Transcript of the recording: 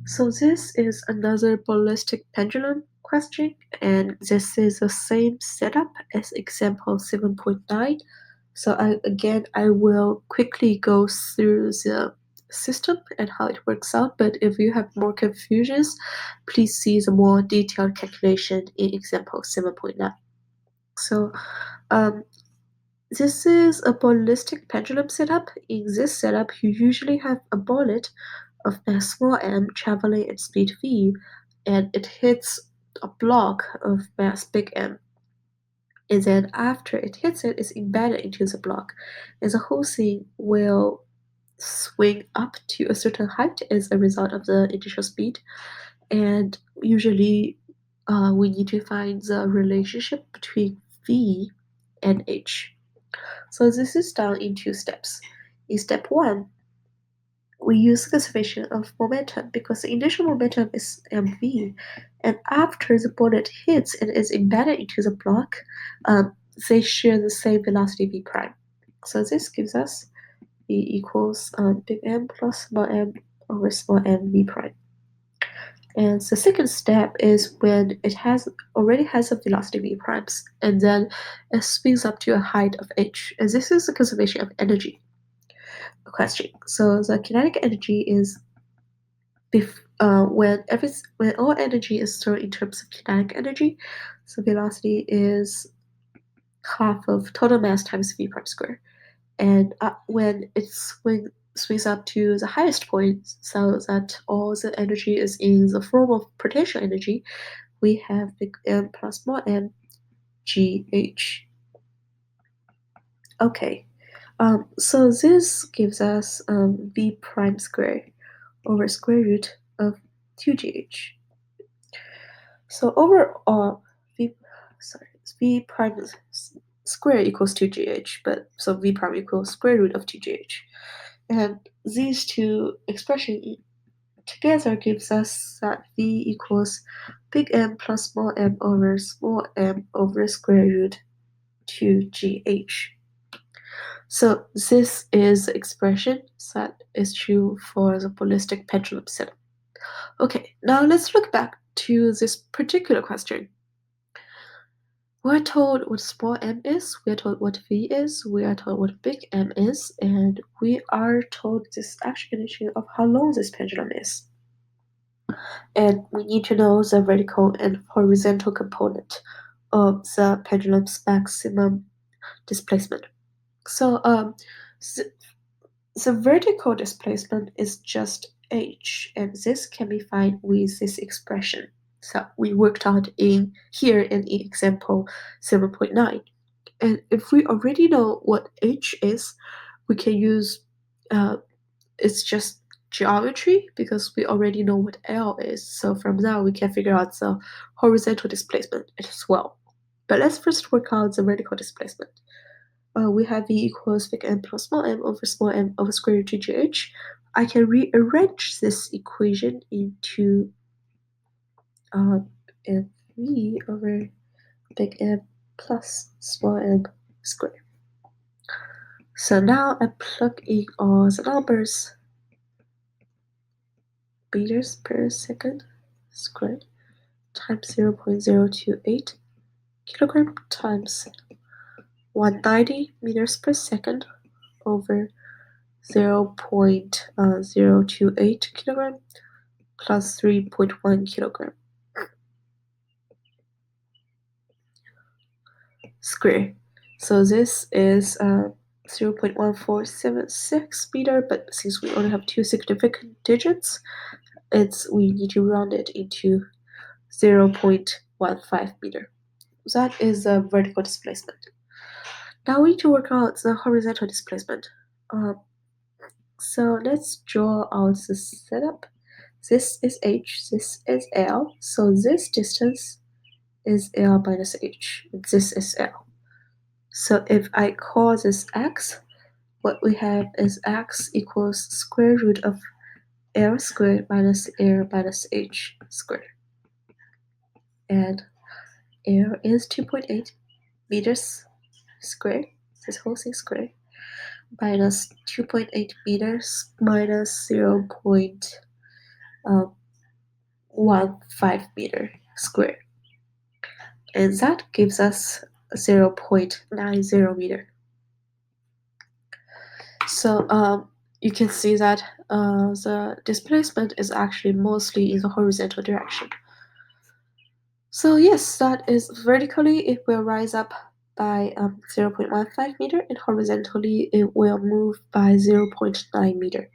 So this is another ballistic pendulum question, and this is the same setup as example 7.9. So I will quickly go through the system and how it works out, but if you have more confusions, please see the more detailed calculation in example 7.9. So um, this is a ballistic pendulum setup. In this setup, you usually have a bullet of mass small m traveling at speed v, and it hits a block of mass big M. And then after it hits it, it's embedded into the block. And the whole thing will swing up to a certain height as a result of the initial speed. And usually we need to find the relationship between v and h. So this is done in 2 steps. In step 1, we use conservation of momentum because the initial momentum is mv, and after the bullet hits and is embedded into the block, they share the same velocity v prime. So this gives us v equals big M plus small m over small m v prime. And the second step is when it already has a velocity v primes, and then it swings up to a height of h. And this is the conservation of energy question. So the kinetic energy is when all energy is stored in terms of kinetic energy, so velocity is half of total mass times v prime square. And when it swings up to the highest point, so that all the energy is in the form of potential energy, we have big M plus small m gh. Okay, so this gives us v prime square over square root of 2gh. So overall, v prime square equals 2gh, but so v prime equals square root of 2gh. And these two expressions together gives us that v equals big M plus small m over square root 2gh. So this is the expression that is true for the ballistic pendulum setup. Okay, now let's look back to this particular question. We're told what small m is, we are told what v is, we are told what big M is, and we are told this explanation of how long this pendulum is. And we need to know the vertical and horizontal component of the pendulum's maximum displacement. So the vertical displacement is just h, and this can be found with this expression. So we worked out here in example 7.9. And if we already know what h is, we can use it's just geometry because we already know what L is. So from that we can figure out the horizontal displacement as well. But let's first work out the vertical displacement. We have v equals big M plus small m over square root 2gh. I can rearrange this equation into v over big M plus small m squared. So now I plug in all the numbers. Meters per second squared times 0.028 kilogram times 190 meters per second over 0.028 kilogram plus 3.1 kilogram square. So this is 0.1476 meter, but since we only have 2 significant digits, we need to round it into 0.15 meter. That is the vertical displacement. Now we need to work out the horizontal displacement. So let's draw out the setup. This is h, this is L, so this distance is L minus h, this is L. So if I call this x, what we have is x equals square root of L squared minus L minus h squared. And L is 2.8 meters squared, this whole thing squared, minus 2.8 meters minus 0.028 0.15 meter squared. And that gives us 0.90 meter. So you can see that the displacement is actually mostly in the horizontal direction. So yes, that is vertically it will rise up by 0.15 meter, and horizontally it will move by 0.9 meter.